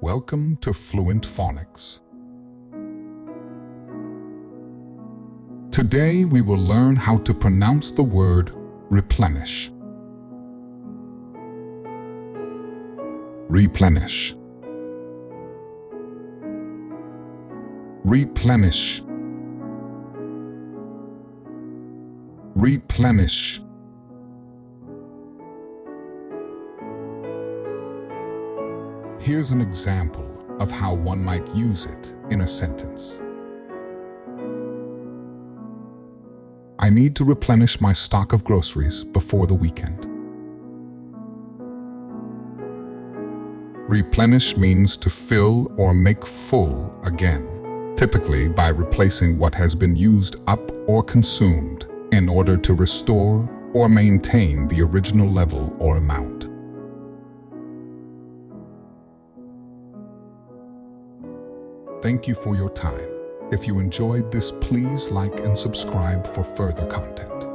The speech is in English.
Welcome to Fluent Phonics. Today we will learn how to pronounce the word replenish. Replenish. Replenish. Replenish. Here's an example of how one might use it in a sentence. I need to replenish my stock of groceries before the weekend. Replenish means to fill or make full again, typically by replacing what has been used up or consumed in order to restore or maintain the original level or amount. Thank you for your time. If you enjoyed this, please like and subscribe for further content.